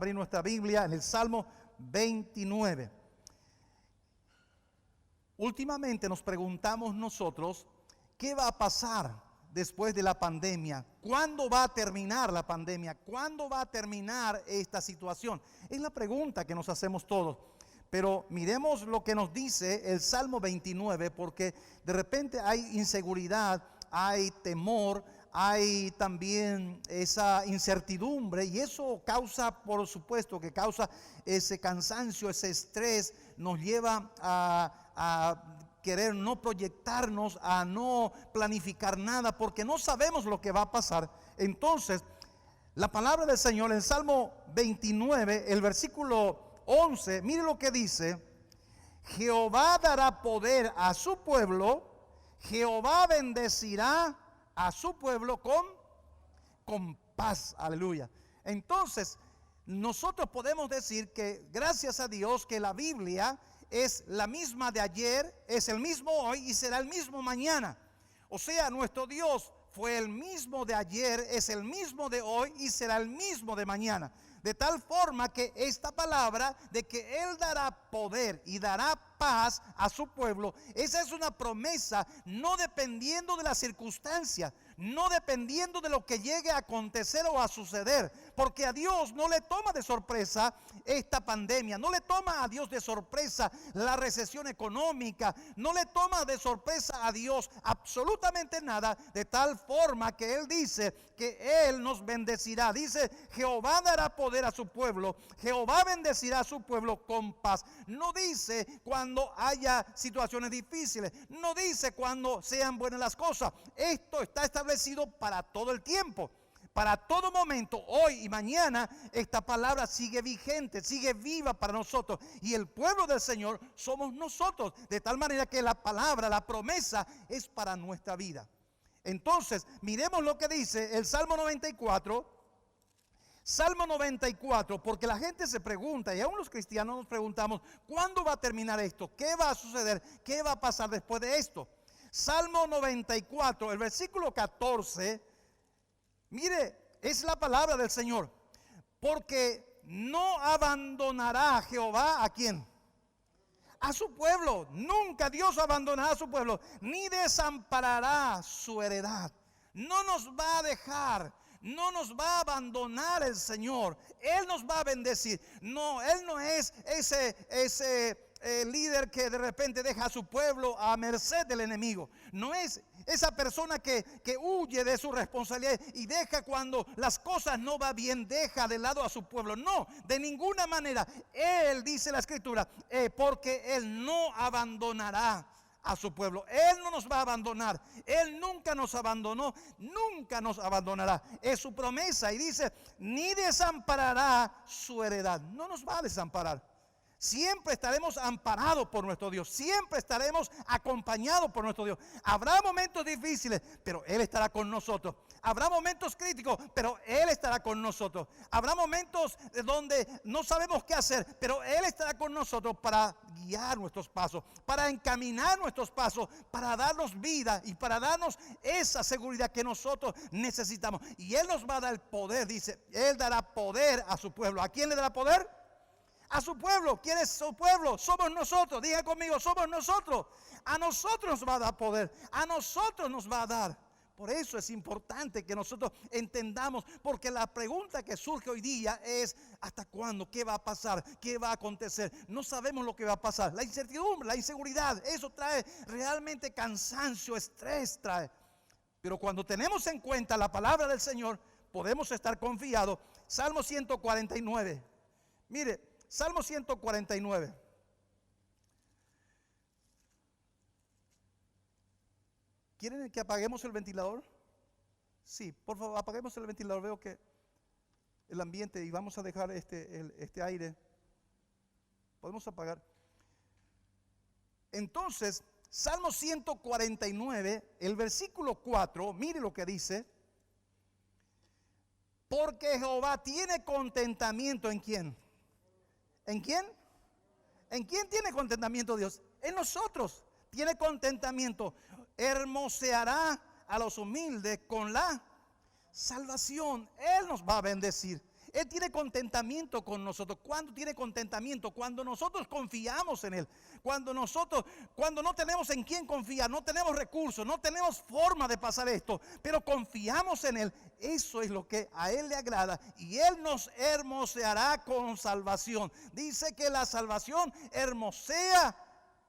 abrir nuestra Biblia en el Salmo 29. Últimamente nos preguntamos nosotros, ¿qué va a pasar después de la pandemia? ¿Cuándo va a terminar la pandemia? ¿Cuándo va a terminar esta situación? Es la pregunta que nos hacemos todos. Pero miremos lo que nos dice el Salmo 29, porque de repente hay inseguridad, hay temor, hay también esa incertidumbre, y eso causa, por supuesto, que causa ese cansancio, ese estrés, nos lleva a querer no proyectarnos, a no planificar nada, porque no sabemos lo que va a pasar. Entonces, la palabra del Señor en Salmo 29, el versículo 11, mire lo que dice: Jehová dará poder a su pueblo, Jehová bendecirá a su pueblo con paz. Aleluya. Entonces, nosotros podemos decir que gracias a Dios que la Biblia es la misma de ayer, es el mismo hoy y será el mismo mañana. O sea, nuestro Dios fue el mismo de ayer, es el mismo de hoy y será el mismo de mañana. De tal forma que esta palabra de que Él dará poder y dará paz a su pueblo, esa es una promesa, no dependiendo de las circunstancias, no dependiendo de lo que llegue a acontecer o a suceder, porque a Dios no le toma de sorpresa esta pandemia, no le toma a Dios de sorpresa la recesión económica, no le toma de sorpresa a Dios absolutamente nada, de tal forma que Él dice que Él nos bendecirá. Dice: Jehová dará poder a su pueblo, Jehová bendecirá a su pueblo con paz. No dice cuando haya situaciones difíciles, no dice cuando sean buenas las cosas. Esto está establecido para todo el tiempo, para todo momento. Hoy y mañana esta palabra sigue vigente, sigue viva para nosotros, y el pueblo del Señor somos nosotros, de tal manera que la palabra, la promesa es para nuestra vida. Entonces, miremos lo que dice el Salmo 94. Salmo 94, porque la gente se pregunta, y aún los cristianos nos preguntamos, ¿cuándo va a terminar esto? ¿Qué va a suceder? ¿Qué va a pasar después de esto? Salmo 94, el versículo 14, mire, es la palabra del Señor. Porque no abandonará a Jehová, ¿a quién? A su pueblo. Nunca Dios abandonará a su pueblo, ni desamparará su heredad. No nos va a dejar, no nos va a abandonar el Señor. Él nos va a bendecir. No, Él no es ese líder que de repente deja a su pueblo a merced del enemigo. No es esa persona que huye de su responsabilidad y deja cuando las cosas no van bien, deja de lado a su pueblo. No, de ninguna manera. Él, dice la Escritura, porque Él no abandonará a su pueblo. Él no nos va a abandonar. Él nunca nos abandonó, nunca nos abandonará. Es su promesa, y dice: ni desamparará su heredad. No nos va a desamparar. Siempre estaremos amparados por nuestro Dios, siempre estaremos acompañados por nuestro Dios. Habrá momentos difíciles, pero Él estará con nosotros. Habrá momentos críticos, pero Él estará con nosotros. Habrá momentos donde no sabemos qué hacer, pero Él estará con nosotros para guiar nuestros pasos, para encaminar nuestros pasos, para darnos vida y para darnos esa seguridad que nosotros necesitamos. Y Él nos va a dar el poder, dice, Él dará poder a su pueblo. ¿A quién le dará poder? A su pueblo. ¿Quién es su pueblo? Somos nosotros. Diga conmigo, somos nosotros. A nosotros nos va a dar poder, a nosotros nos va a dar. Por eso es importante que nosotros entendamos, porque la pregunta que surge hoy día es: ¿hasta cuándo? ¿Qué va a pasar? ¿Qué va a acontecer? No sabemos lo que va a pasar. La incertidumbre, la inseguridad, eso trae realmente cansancio, estrés trae. Pero cuando tenemos en cuenta la palabra del Señor, podemos estar confiados. Salmo 149. Mire, Salmo 149. ¿Quieren que apaguemos el ventilador? Sí, por favor, apaguemos el ventilador. Veo que el ambiente, y vamos a dejar este aire. Podemos apagar. Entonces, Salmo 149, el versículo 4, mire lo que dice: porque Jehová tiene contentamiento ¿en quién? ¿En quién? ¿En quién tiene contentamiento Dios? En nosotros tiene contentamiento. Hermoseará a los humildes con la salvación. Él nos va a bendecir. Él tiene contentamiento con nosotros. ¿Cuándo tiene contentamiento? Cuando nosotros confiamos en Él. Cuando no tenemos en quién confiar, no tenemos recursos, no tenemos forma de pasar esto, pero confiamos en Él. Eso es lo que a Él le agrada, y Él nos hermoseará con salvación. Dice que la salvación hermosea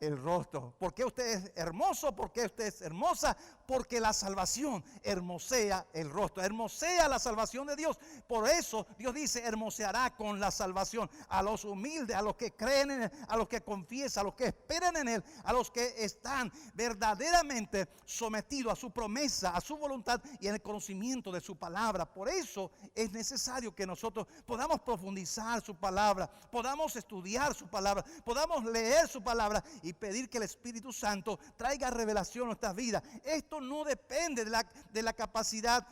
el rostro. ¿Por qué usted es hermoso? ¿Por qué usted es hermosa? Porque la salvación hermosea el rostro, hermosea la salvación de Dios. Por eso Dios dice, hermoseará con la salvación a los humildes, a los que creen en Él, a los que confiesan, a los que esperan en Él, a los que están verdaderamente sometidos a su promesa, a su voluntad y en el conocimiento de su palabra. Por eso es necesario que nosotros podamos profundizar su palabra, podamos estudiar su palabra, podamos leer su palabra y pedir que el Espíritu Santo traiga revelación a nuestras vidas. Esto no depende de la capacidad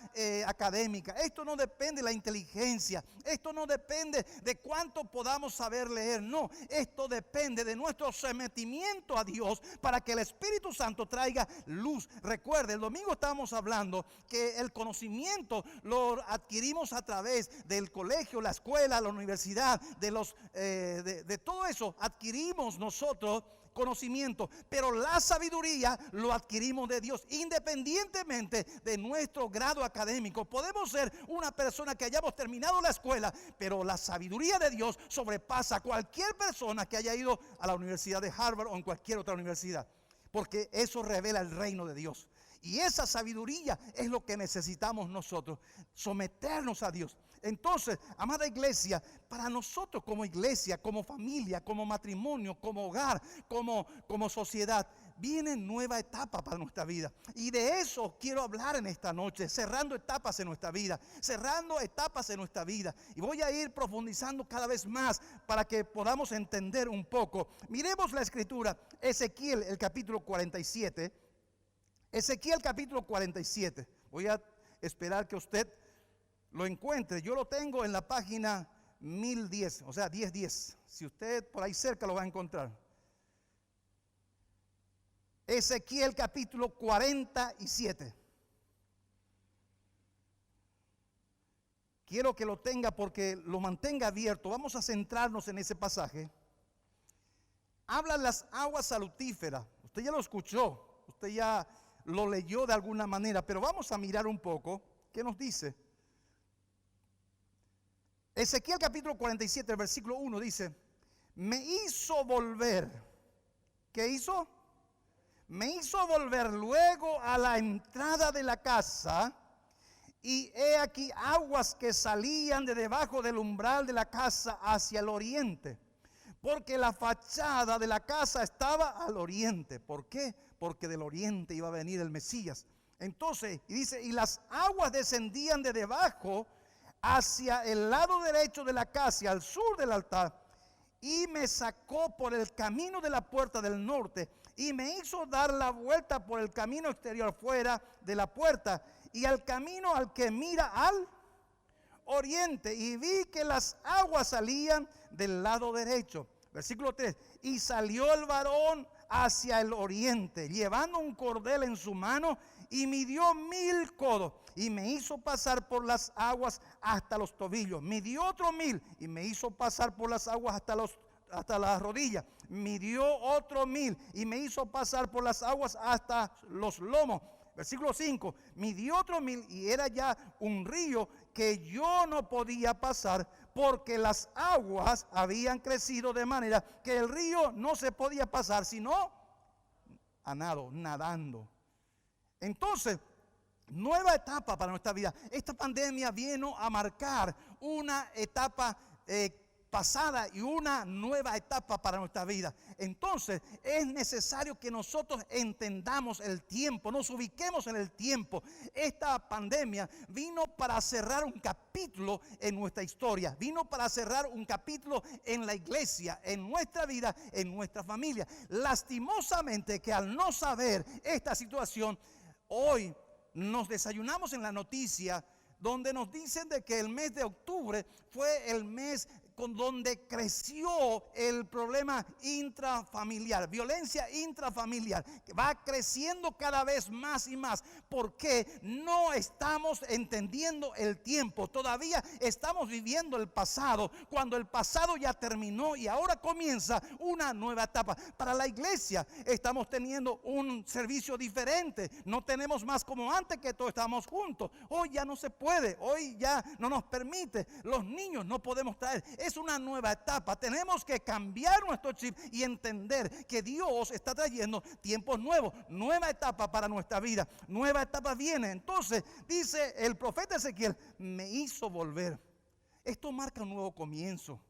académica, esto no depende de la inteligencia, esto no depende de cuánto podamos saber leer, no, esto depende de nuestro sometimiento a Dios para que el Espíritu Santo traiga luz. Recuerde, el domingo estábamos hablando que el conocimiento lo adquirimos a través del colegio, la escuela, la universidad, de todo eso adquirimos nosotros conocimiento, pero la sabiduría lo adquirimos de Dios, independientemente de nuestro grado académico. Podemos ser una persona que hayamos terminado la escuela, pero la sabiduría de Dios sobrepasa a cualquier persona que haya ido a la Universidad de Harvard o en cualquier otra universidad, porque eso revela el reino de Dios. Y esa sabiduría es lo que necesitamos nosotros, someternos a Dios. Entonces, amada iglesia, para nosotros como iglesia, como familia, como matrimonio, como hogar, como sociedad, viene nueva etapa para nuestra vida. Y de eso quiero hablar en esta noche, cerrando etapas en nuestra vida, Y voy a ir profundizando cada vez más para que podamos entender un poco. Miremos la escritura, Ezequiel, el capítulo 47. Ezequiel capítulo 47. Voy a esperar que usted lo encuentre. Yo lo tengo en la página 1010, o sea 1010. Si usted por ahí cerca lo va a encontrar. Ezequiel capítulo 47. Quiero que lo tenga porque lo mantenga abierto. Vamos a centrarnos en ese pasaje. Hablan las aguas salutíferas. Usted ya lo escuchó, usted ya lo leyó de alguna manera, pero vamos a mirar un poco qué nos dice. Ezequiel capítulo 47, el versículo 1 dice: me hizo volver. ¿Qué hizo? Me hizo volver luego a la entrada de la casa, y he aquí aguas que salían de debajo del umbral de la casa hacia el oriente, porque la fachada de la casa estaba al oriente. ¿Por qué? Porque del oriente iba a venir el Mesías. Entonces, y dice, y las aguas descendían de debajo hacia el lado derecho de la casa, al sur del altar, y me sacó por el camino de la puerta del norte, y me hizo dar la vuelta por el camino exterior fuera de la puerta, y al camino al que mira al oriente, y vi que las aguas salían del lado derecho. Versículo 3: y salió el varón hacia el oriente, llevando un cordel en su mano, y midió 1000 codos, y me hizo pasar por las aguas hasta los tobillos. Midió otro 1000, y me hizo pasar por las aguas hasta las rodillas. Midió otro 1000, y me hizo pasar por las aguas hasta los lomos. Versículo 5: midió otro 1000, y era ya un río que yo no podía pasar, porque las aguas habían crecido de manera que el río no se podía pasar sino a nado, nadando. Entonces, nueva etapa para nuestra vida. Esta pandemia vino a marcar una etapa pasada y una nueva etapa para nuestra vida. Entonces es necesario que nosotros entendamos el tiempo, nos ubiquemos en el tiempo. Esta pandemia vino para cerrar un capítulo en nuestra historia, vino para cerrar un capítulo en la iglesia, en nuestra vida, en nuestra familia. Lastimosamente que al no saber esta situación, hoy nos desayunamos en la noticia donde nos dicen de que el mes de octubre fue el mes con donde creció el problema intrafamiliar, violencia intrafamiliar, que va creciendo cada vez más y más, porque no estamos entendiendo el tiempo. Todavía estamos viviendo el pasado, cuando el pasado ya terminó y ahora comienza una nueva etapa. Para la iglesia estamos teniendo un servicio diferente. No tenemos más como antes, que todos estábamos juntos. Hoy ya no se puede, hoy ya no nos permite. Los niños no podemos traer. Es una nueva etapa. Tenemos que cambiar nuestro chip y entender que Dios está trayendo tiempos nuevos, nueva etapa para nuestra vida. Nueva etapa viene. Entonces dice el profeta Ezequiel: me hizo volver. Esto marca un nuevo comienzo.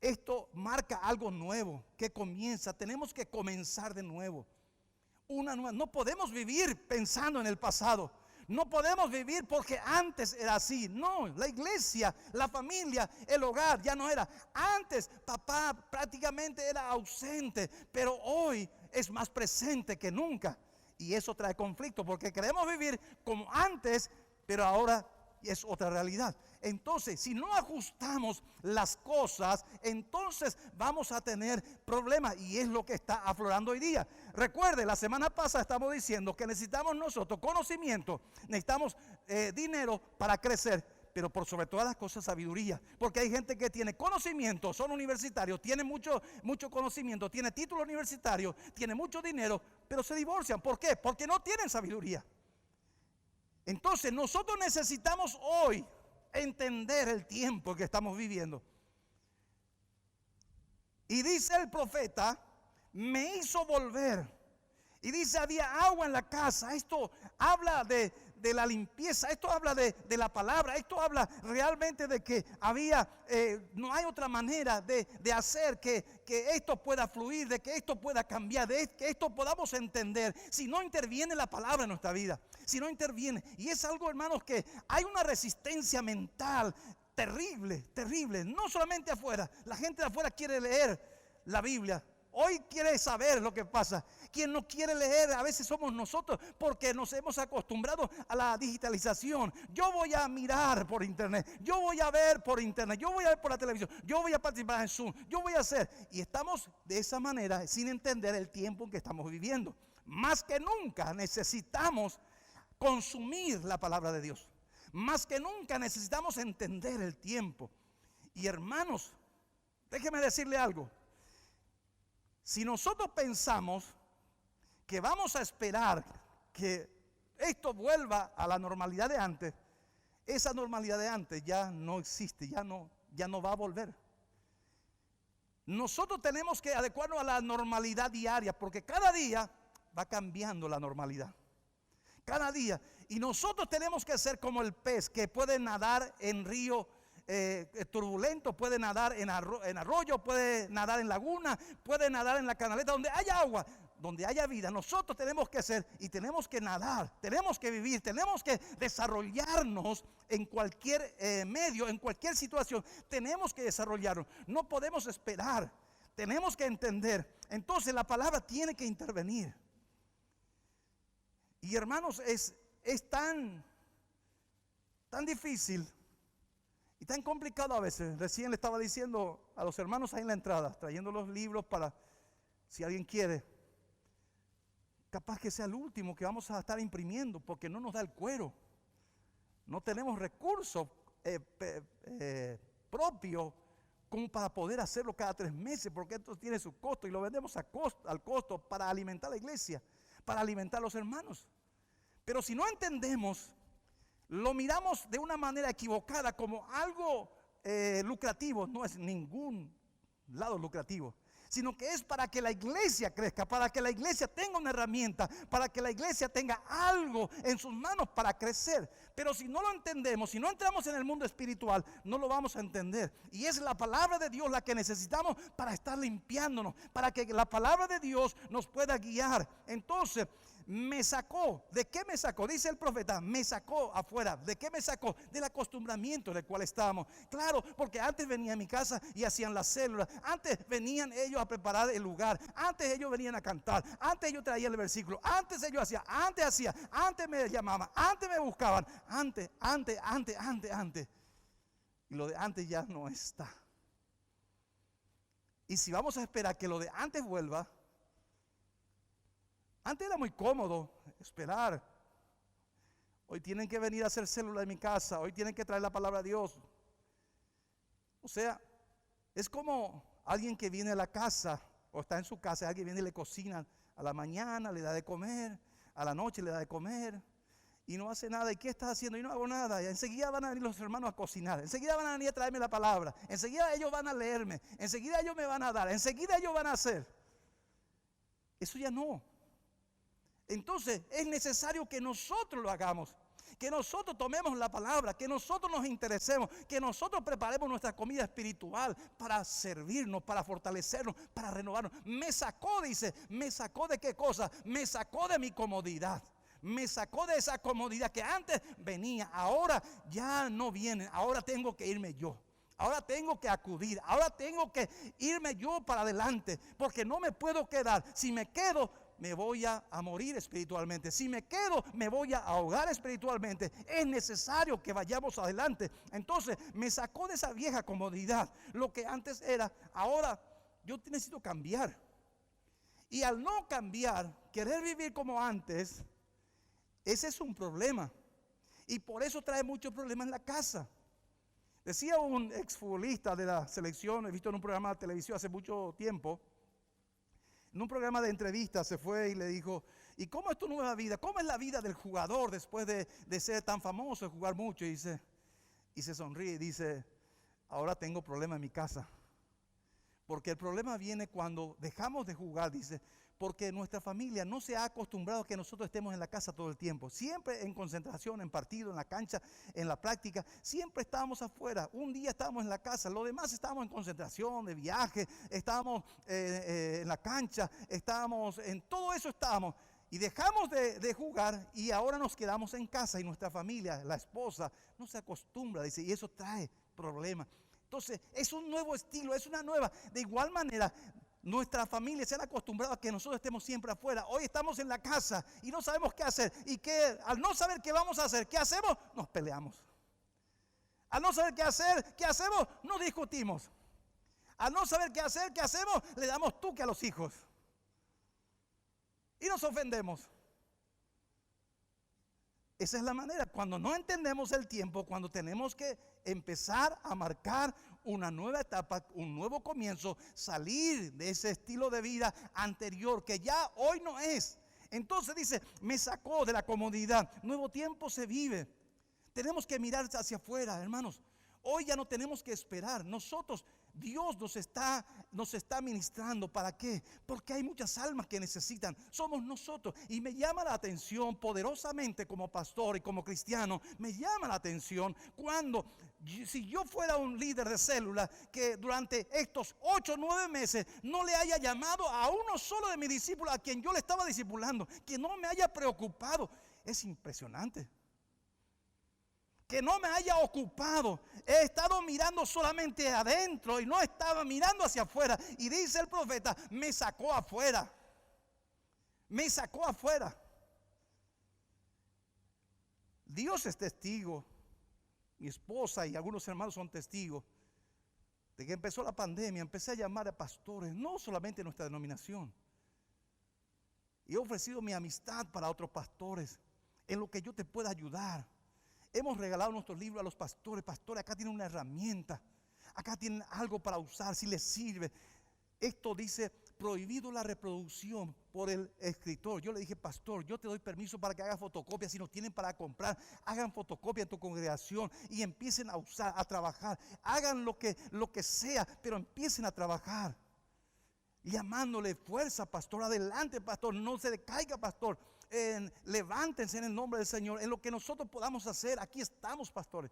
Esto marca algo nuevo que comienza. Tenemos que comenzar de nuevo. No podemos vivir pensando en el pasado. No podemos vivir porque antes era así. No, la iglesia, la familia, el hogar ya no era. Antes papá prácticamente era ausente, pero hoy es más presente que nunca. Y eso trae conflicto, porque queremos vivir como antes, pero ahora es otra realidad. Entonces, si no ajustamos las cosas, entonces vamos a tener problemas, y es lo que está aflorando hoy día. Recuerde, la semana pasada estamos diciendo que necesitamos nosotros conocimiento, necesitamos dinero para crecer, pero por sobre todas las cosas sabiduría, porque hay gente que tiene conocimiento, son universitarios, tienen mucho conocimiento, tiene título universitario, tiene mucho dinero, pero se divorcian. ¿Por qué? Porque no tienen sabiduría. Entonces nosotros necesitamos hoy entender el tiempo que estamos viviendo. Y dice el profeta: me hizo volver. Y dice: había agua en la casa. Esto habla de la limpieza. Esto habla de la palabra. Esto habla realmente de que no hay otra manera de hacer que esto pueda fluir, de que esto pueda cambiar, de que esto podamos entender, si no interviene la palabra en nuestra vida. Si no interviene. Y es algo, hermanos, que hay una resistencia mental terrible, terrible. No solamente afuera. La gente de afuera quiere leer la Biblia. Hoy quiere saber lo que pasa. Quien no quiere leer a veces somos nosotros, porque nos hemos acostumbrado a la digitalización. Yo voy a mirar por internet, yo voy a ver por internet, yo voy a ver por la televisión, yo voy a participar en Zoom, yo voy a hacer. Y estamos de esa manera sin entender el tiempo en que estamos viviendo. Más que nunca necesitamos consumir la palabra de Dios. Más que nunca necesitamos entender el tiempo. Y hermanos, déjeme decirle algo. Si nosotros pensamos que vamos a esperar que esto vuelva a la normalidad de antes, esa normalidad de antes ya no existe, ya no va a volver. Nosotros tenemos que adecuarnos a la normalidad diaria, porque cada día va cambiando la normalidad. Cada día. Y nosotros tenemos que ser como el pez que puede nadar en río turbulento, puede nadar en arroyo, puede nadar en laguna, puede nadar en la canaleta, donde haya agua, donde haya vida. Nosotros tenemos que ser y tenemos que nadar, tenemos que vivir, tenemos que desarrollarnos en cualquier medio, en cualquier situación. Tenemos que desarrollarnos, no podemos esperar, tenemos que entender. Entonces la palabra tiene que intervenir. Y hermanos, es tan difícil y tan complicado a veces. Recién le estaba diciendo a los hermanos ahí en la entrada, trayendo los libros para, si alguien quiere, capaz que sea el último que vamos a estar imprimiendo, porque no nos da el cuero. No tenemos recursos propios como para poder hacerlo cada 3 meses, porque esto tiene su costo y lo vendemos al costo para alimentar la iglesia, para alimentar a los hermanos. Pero si no entendemos, lo miramos de una manera equivocada como algo lucrativo. No es ningún lado lucrativo, sino que es para que la iglesia crezca, para que la iglesia tenga una herramienta, para que la iglesia tenga algo en sus manos para crecer. Pero si no lo entendemos, si no entramos en el mundo espiritual, no lo vamos a entender. Y es la palabra de Dios la que necesitamos para estar limpiándonos, para que la palabra de Dios nos pueda guiar. Entonces, me sacó. ¿De qué me sacó? Dice el profeta, me sacó afuera. ¿De qué me sacó? Del acostumbramiento del cual estábamos. Claro, porque antes venía a mi casa y hacían las células. Antes venían ellos a preparar el lugar. Antes ellos venían a cantar. Antes ellos traían el versículo. Antes ellos hacían. Antes me llamaban. Antes me buscaban. Antes. Y lo de antes ya no está. Y si vamos a esperar que lo de antes vuelva, antes era muy cómodo esperar. Hoy tienen que venir a hacer célula en mi casa, hoy tienen que traer la palabra de Dios. O sea, es como alguien que viene a la casa o está en su casa, alguien viene y le cocina a la mañana, le da de comer, a la noche le da de comer y no hace nada. ¿Y qué estás haciendo? Y no hago nada. Y enseguida van a venir los hermanos a cocinar, enseguida van a venir a traerme la palabra, enseguida ellos van a leerme, enseguida ellos me van a dar, enseguida ellos van a hacer. Eso ya no. Entonces es necesario que nosotros lo hagamos, que nosotros tomemos la palabra, que nosotros nos interesemos, que nosotros preparemos nuestra comida espiritual para servirnos, para fortalecernos, para renovarnos. Me sacó, dice, ¿me sacó de qué cosa? Me sacó de mi comodidad. Me sacó de esa comodidad que antes venía, ahora ya no viene, ahora tengo que irme yo. Ahora tengo que acudir, ahora tengo que irme yo para adelante, porque no me puedo quedar. Si me quedo, me voy a morir espiritualmente. Si me quedo, me voy a ahogar espiritualmente. Es necesario que vayamos adelante. Entonces me sacó de esa vieja comodidad. Lo que antes era, ahora yo necesito cambiar. Y al no cambiar, querer vivir como antes, ese es un problema. Y por eso trae muchos problemas en la casa. Decía un exfutbolista de la selección, he visto en un programa de televisión hace mucho tiempo, en un programa de entrevistas se fue y le dijo, ¿y cómo es tu nueva vida? ¿Cómo es la vida del jugador después de ser tan famoso, de jugar mucho? Y se sonríe y dice, ahora tengo problema en mi casa. Porque el problema viene cuando dejamos de jugar, dice, porque nuestra familia no se ha acostumbrado a que nosotros estemos en la casa todo el tiempo. Siempre en concentración, en partido, en la cancha, en la práctica. Siempre estábamos afuera. Un día estábamos en la casa, lo demás estábamos en concentración, de viaje, estábamos en la cancha, estábamos en todo eso estábamos. Y dejamos de jugar y ahora nos quedamos en casa y nuestra familia, la esposa, no se acostumbra, dice, y eso trae problemas. Entonces es un nuevo estilo, es una nueva. De igual manera, nuestra familia se han acostumbrado a que nosotros estemos siempre afuera. Hoy estamos en la casa y no sabemos qué hacer. Y que al no saber qué vamos a hacer, ¿qué hacemos? Nos peleamos. Al no saber qué hacer, ¿qué hacemos? Nos discutimos. Al no saber qué hacer, ¿qué hacemos? Le damos tuque a los hijos. Y nos ofendemos. Esa es la manera, cuando no entendemos el tiempo, cuando tenemos que empezar a marcar una nueva etapa, un nuevo comienzo, salir de ese estilo de vida anterior que ya hoy no es. Entonces dice, me sacó de la comodidad, nuevo tiempo se vive. Tenemos que mirar hacia afuera, hermanos. Hoy ya no tenemos que esperar. Nosotros, Dios nos está ministrando. ¿Para qué? Porque hay muchas almas que necesitan. Somos nosotros. Y me llama la atención poderosamente como pastor y como cristiano. Me llama la atención cuando, si yo fuera un líder de célula, que durante estos 8 o 9 meses no le haya llamado a uno solo de mis discípulos a quien yo le estaba discipulando, que no me haya preocupado. Es impresionante. Que no me haya ocupado. He estado mirando solamente adentro y no estaba mirando hacia afuera. Y dice el profeta, me sacó afuera. Me sacó afuera. Dios es testigo. Mi esposa y algunos hermanos son testigos de que empezó la pandemia. Empecé a llamar a pastores, no solamente en nuestra denominación. Y he ofrecido mi amistad para otros pastores, en lo que yo te pueda ayudar. Hemos regalado nuestros libros a los pastores. Pastores, acá tienen una herramienta. Acá tienen algo para usar, si les sirve. Esto dice, prohibido la reproducción por el escritor. Yo le dije, pastor, yo te doy permiso para que hagas fotocopias. Si no tienen para comprar, hagan fotocopia en tu congregación y empiecen a usar, a trabajar. Hagan lo que sea, pero empiecen a trabajar. Llamándole fuerza, pastor, adelante, pastor, no se decaiga, pastor. Levántense en el nombre del Señor. En lo que nosotros podamos hacer, aquí estamos, pastores.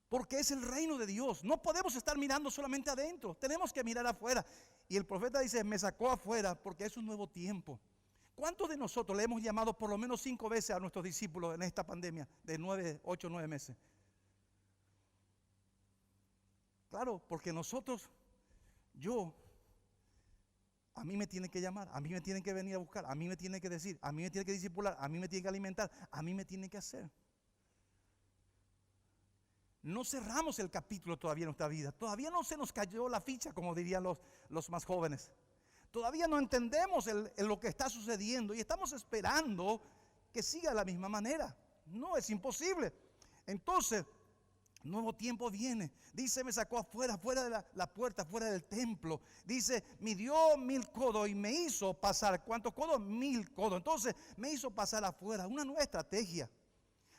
Porque es el reino de Dios. No podemos estar mirando solamente adentro. Tenemos que mirar afuera. Y el profeta dice, me sacó afuera porque es un nuevo tiempo. ¿Cuántos de nosotros le hemos llamado por lo menos 5 veces a nuestros discípulos en esta pandemia de 8 o 9 meses? Claro, porque nosotros, a mí me tienen que llamar, a mí me tienen que venir a buscar, a mí me tienen que decir, a mí me tienen que discipular, a mí me tienen que alimentar, a mí me tienen que hacer. No cerramos el capítulo todavía en nuestra vida. Todavía no se nos cayó la ficha, como dirían los más jóvenes. Todavía no entendemos lo que está sucediendo y estamos esperando que siga de la misma manera. No, es imposible. Entonces, nuevo tiempo viene. Dice, me sacó afuera de la puerta, fuera del templo. Dice, midió 1000 codos y me hizo pasar. ¿Cuántos codos? 1000 codos. Entonces, me hizo pasar afuera. Una nueva estrategia.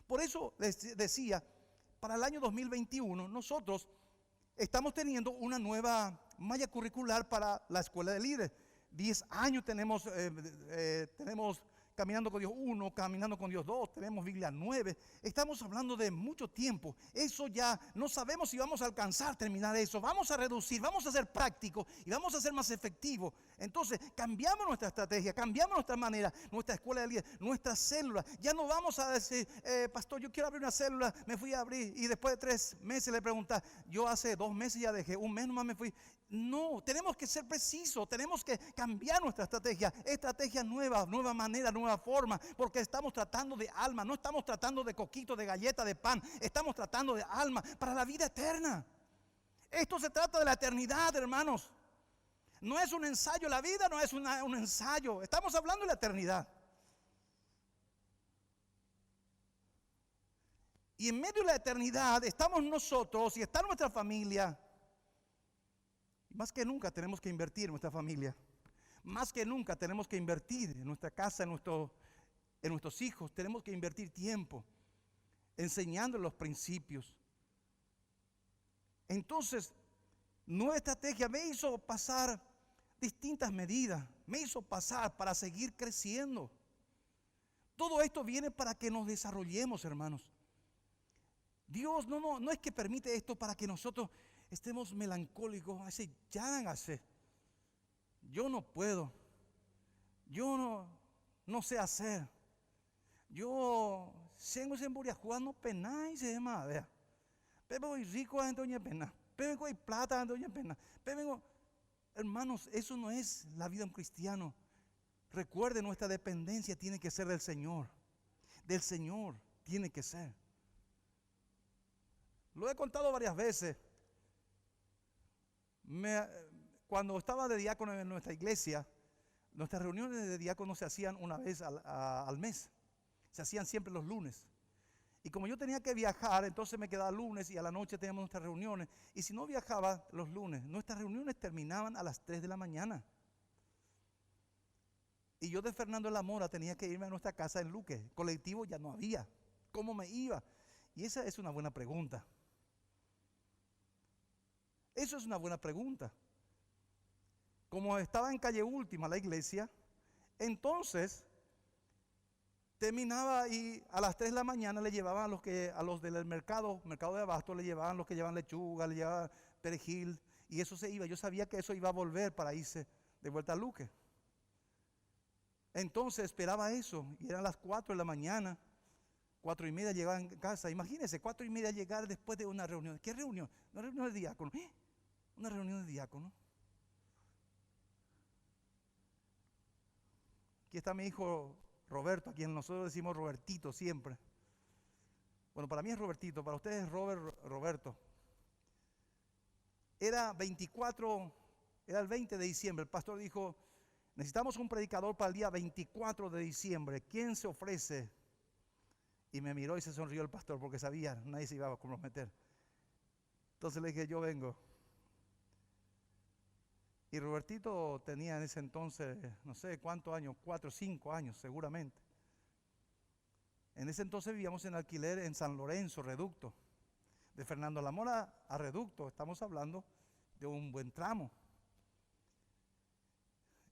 Por eso les decía, para el año 2021 nosotros estamos teniendo una nueva malla curricular para la escuela de líderes. 10 años tenemos Caminando con Dios 1, Caminando con Dios 2, tenemos Biblia 9. Estamos hablando de mucho tiempo. Eso ya no sabemos si vamos a alcanzar terminar eso. Vamos a reducir, vamos a ser prácticos y vamos a ser más efectivos. Entonces cambiamos nuestra estrategia, cambiamos nuestra manera, nuestra escuela de líderes, nuestra célula. Ya no vamos a decir, pastor, yo quiero abrir una célula, me fui a abrir y después de 3 meses le pregunté, yo hace 2 meses ya dejé, 1 mes nomás me fui. No, tenemos que ser precisos, tenemos que cambiar nuestra estrategia nueva, nueva manera, nueva forma, porque estamos tratando de alma, no estamos tratando de coquito, de galleta, de pan, estamos tratando de alma para la vida eterna. Esto se trata de la eternidad, hermanos. No es un ensayo, la vida no es un ensayo, estamos hablando de la eternidad. Y en medio de la eternidad estamos nosotros y está nuestra familia. Más que nunca tenemos que invertir en nuestra familia. Más que nunca tenemos que invertir en nuestra casa, en nuestros hijos. Tenemos que invertir tiempo enseñándoles los principios. Entonces, nueva estrategia me hizo pasar distintas medidas. Me hizo pasar para seguir creciendo. Todo esto viene para que nos desarrollemos, hermanos. Dios no es que permite esto para que nosotros estemos melancólicos, así, ya hágase. Yo no puedo. Yo no sé hacer. Yo tengo ese emburiajuá, no penáis, se llama, vea. Pero voy rico, doña pena. Pero voy plata, doña pena. Hermanos, eso no es la vida de un cristiano. Recuerde, nuestra dependencia tiene que ser del Señor. Del Señor tiene que ser. Lo he contado varias veces. Cuando estaba de diácono en nuestra iglesia, nuestras reuniones de diácono se hacían una vez al mes. Se hacían siempre los lunes. Y como yo tenía que viajar, entonces me quedaba lunes y a la noche teníamos nuestras reuniones. Y si no viajaba los lunes, nuestras reuniones terminaban a las 3 de la mañana. Y yo de Fernando de la Mora tenía que irme a nuestra casa en Luque. Colectivo ya no había. ¿Cómo me iba? Y esa es una buena pregunta. Eso es una buena pregunta. Como estaba en calle Última la iglesia, entonces terminaba y a las 3 de la mañana le llevaban a los del mercado de abasto, le llevaban los que llevaban lechuga, le llevaban perejil, y eso se iba. Yo sabía que eso iba a volver para irse de vuelta a Luque. Entonces esperaba eso, y eran las 4 de la mañana, 4:30 llegaba en casa. Imagínense, 4:30 llegar después de una reunión. ¿Qué reunión? Una reunión de diácono. Una reunión de diácono. Aquí está mi hijo Roberto, a quien nosotros decimos Robertito siempre. Bueno, para mí es Robertito, para ustedes es Roberto. Era el 20 de diciembre. El pastor dijo, necesitamos un predicador para el día 24 de diciembre. ¿Quién se ofrece? Y me miró y se sonrió el pastor porque sabía, nadie se iba a comprometer. Entonces le dije, yo vengo. Y Robertito tenía en ese entonces, no sé cuántos años, 4 o 5 años seguramente. En ese entonces vivíamos en alquiler en San Lorenzo, Reducto. De Fernando de la Mora a Reducto, estamos hablando de un buen tramo.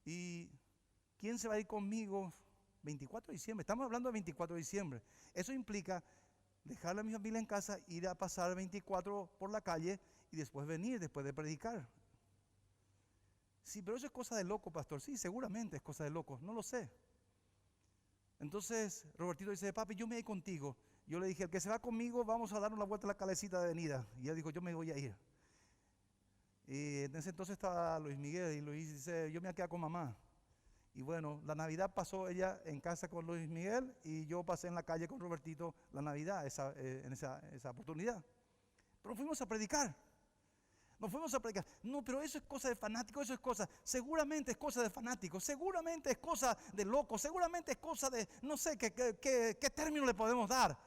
¿Y quién se va a ir conmigo? 24 de diciembre, estamos hablando de 24 de diciembre. Eso implica dejar a mi familia en casa, ir a pasar el 24 por la calle y después venir, después de predicar. Sí, pero eso es cosa de loco, pastor. Sí, seguramente es cosa de loco, no lo sé. Entonces Robertito dice, papi, yo me voy contigo. Yo le dije, el que se va conmigo, vamos a dar una vuelta a la calecita de avenida. Y él dijo, yo me voy a ir. Y en ese entonces estaba Luis Miguel, y Luis dice, yo me voy a quedar con mamá. Y bueno, la Navidad pasó ella en casa con Luis Miguel y yo pasé en la calle con Robertito la Navidad en esa oportunidad. Pero fuimos a predicar. Nos fuimos a predicar. No, pero eso es cosa de fanático, eso es cosa, seguramente es cosa de fanático, seguramente es cosa de loco, seguramente es cosa de, no sé, qué término le podemos dar.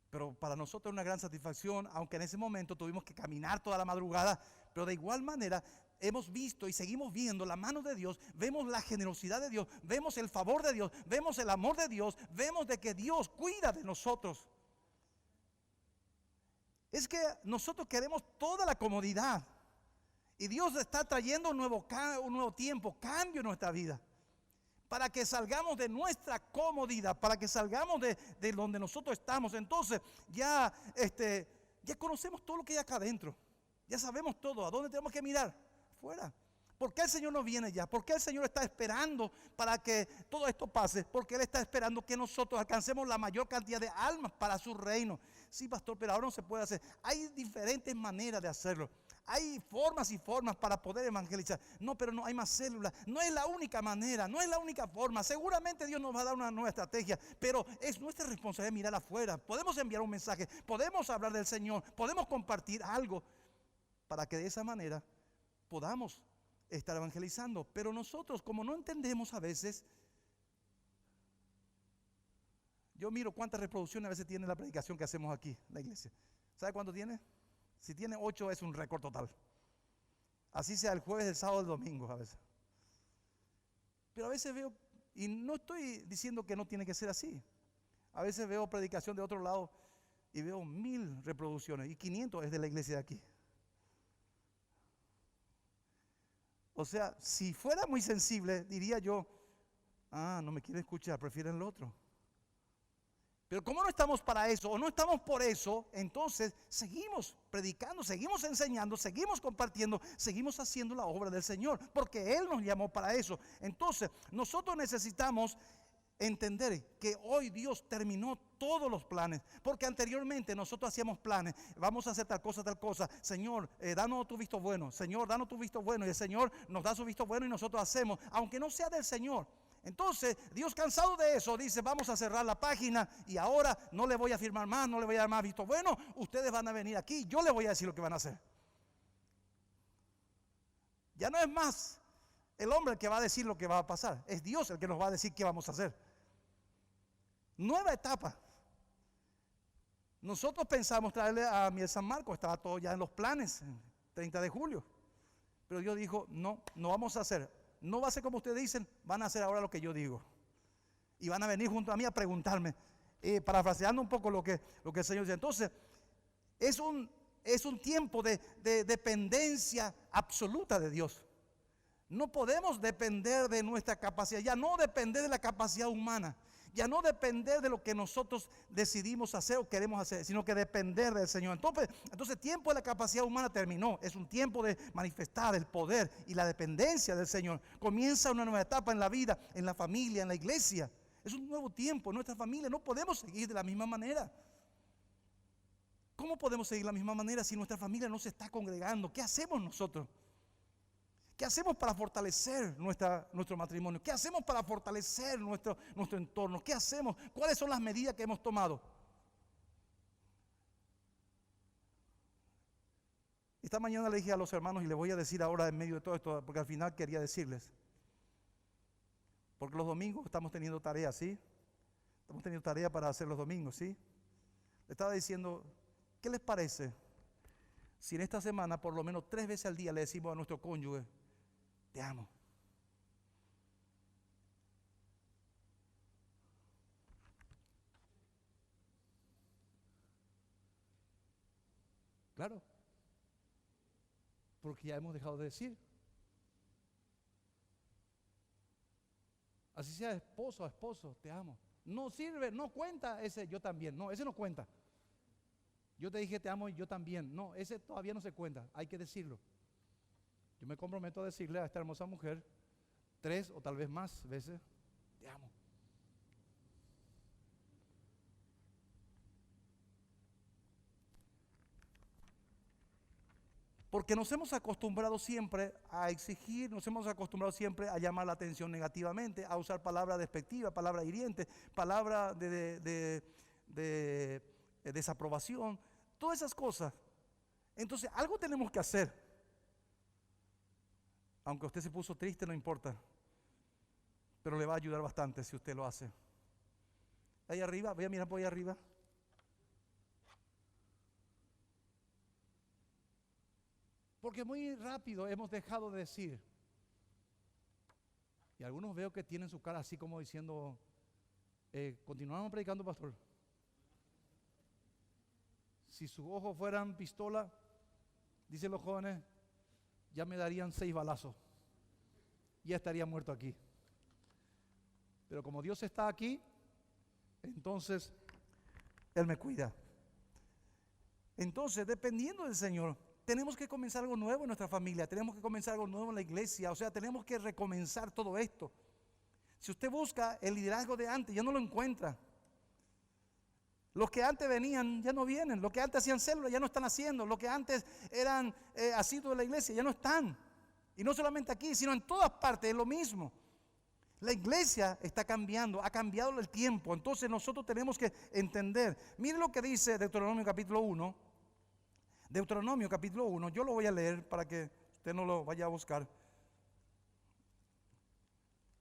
Pero para nosotros es una gran satisfacción, aunque en ese momento tuvimos que caminar toda la madrugada, pero de igual manera hemos visto y seguimos viendo la mano de Dios, vemos la generosidad de Dios, vemos el favor de Dios, vemos el amor de Dios, vemos de que Dios cuida de nosotros. Es que nosotros queremos toda la comodidad y Dios está trayendo un nuevo tiempo, cambio en nuestra vida, para que salgamos de nuestra comodidad, para que salgamos de donde nosotros estamos. Entonces ya conocemos todo lo que hay acá adentro, ya sabemos todo, a dónde tenemos que mirar, afuera. ¿Por qué el Señor no viene ya? ¿Por qué el Señor está esperando para que todo esto pase? Porque Él está esperando que nosotros alcancemos la mayor cantidad de almas para su reino. Sí, pastor, pero ahora no se puede hacer. Hay diferentes maneras de hacerlo. Hay formas y formas para poder evangelizar. No, pero no hay más células. No es la única manera, no es la única forma. Seguramente Dios nos va a dar una nueva estrategia, pero es nuestra responsabilidad mirar afuera. Podemos enviar un mensaje, podemos hablar del Señor, podemos compartir algo para que de esa manera podamos estar evangelizando. Pero nosotros, como no entendemos a veces, yo miro cuántas reproducciones a veces tiene la predicación que hacemos aquí, la iglesia. ¿Sabe cuánto tiene? Si tiene 8 es un récord total. Así sea el jueves, el sábado, el domingo a veces. Pero a veces veo, y no estoy diciendo que no tiene que ser así, a veces veo predicación de otro lado y veo 1000 reproducciones y 500 es de la iglesia de aquí. O sea, si fuera muy sensible, diría yo, no me quiere escuchar, prefieren lo otro. Pero como no estamos para eso, o no estamos por eso, entonces seguimos predicando, seguimos enseñando, seguimos compartiendo, seguimos haciendo la obra del Señor, porque Él nos llamó para eso. Entonces, nosotros necesitamos entender que hoy Dios terminó todos los planes, porque anteriormente nosotros hacíamos planes, vamos a hacer tal cosa, Señor, danos tu visto bueno, Señor, danos tu visto bueno, y el Señor nos da su visto bueno y nosotros hacemos, aunque no sea del Señor. Entonces Dios, cansado de eso, dice: vamos a cerrar la página y ahora no le voy a firmar más, no le voy a dar más visto bueno, ustedes van a venir aquí, yo les voy a decir lo que van a hacer. Ya no es más el hombre el que va a decir lo que va a pasar, es Dios el que nos va a decir qué vamos a hacer. Nueva etapa. Nosotros pensamos traerle a Miel San Marcos, estaba todo ya en los planes, 30 de julio. Pero Dios dijo: no vamos a hacer, no va a ser como ustedes dicen, van a hacer ahora lo que yo digo. Y van a venir junto a mí a preguntarme, parafraseando un poco lo que el Señor dice. Entonces, es un tiempo de dependencia absoluta de Dios. No podemos depender de nuestra capacidad, ya no depender de la capacidad humana, ya no depender de lo que nosotros decidimos hacer o queremos hacer, sino que depender del Señor. Entonces tiempo de la capacidad humana terminó. Es un tiempo de manifestar el poder y la dependencia del Señor. Comienza una nueva etapa en la vida, en la familia, en la iglesia. Es un nuevo tiempo en nuestra familia. No podemos seguir de la misma manera. ¿Cómo podemos seguir de la misma manera si nuestra familia no se está congregando? ¿Qué hacemos nosotros? ¿Qué hacemos para fortalecer nuestro matrimonio? ¿Qué hacemos para fortalecer nuestro entorno? ¿Qué hacemos? ¿Cuáles son las medidas que hemos tomado? Esta mañana le dije a los hermanos, y les voy a decir ahora en medio de todo esto, porque al final quería decirles, porque los domingos estamos teniendo tarea, ¿sí? Estamos teniendo tarea para hacer los domingos, ¿sí? Le estaba diciendo, ¿qué les parece si en esta semana por lo menos 3 veces al día le decimos a nuestro cónyuge: te amo? Claro, porque ya hemos dejado de decir. Así sea esposo o esposo, te amo. No sirve, no cuenta ese yo también. No, ese no cuenta. Yo te dije te amo y yo también. No, ese todavía no se cuenta, hay que decirlo. Yo me comprometo a decirle a esta hermosa mujer 3 o tal vez más veces: te amo. Porque nos hemos acostumbrado siempre a exigir, nos hemos acostumbrado siempre a llamar la atención negativamente, a usar palabras despectivas, palabras hirientes, palabras de desaprobación. todas esas cosas. Entonces, algo tenemos que hacer. Aunque usted se puso triste, no importa. Pero le va a ayudar bastante si usted lo hace. Ahí arriba, voy a mirar por ahí arriba. Porque muy rápido hemos dejado de decir. Y algunos veo que tienen su cara así como diciendo, continuamos predicando, pastor. Si sus ojos fueran pistola, dicen los jóvenes, ya me darían 6 balazos. Ya estaría muerto aquí. Pero como Dios está aquí, entonces Él me cuida. Entonces, dependiendo del Señor, tenemos que comenzar algo nuevo en nuestra familia, tenemos que comenzar algo nuevo en la iglesia, o sea, tenemos que recomenzar todo esto. Si usted busca el liderazgo de antes, ya no lo encuentra. Los que antes venían ya no vienen, los que antes hacían células ya no están haciendo, los que antes eran asiduos de la iglesia ya no están. Y no solamente aquí, sino en todas partes es lo mismo. La iglesia está cambiando, ha cambiado el tiempo, entonces nosotros tenemos que entender. Mire lo que dice Deuteronomio capítulo 1. Deuteronomio capítulo 1, yo lo voy a leer para que usted no lo vaya a buscar.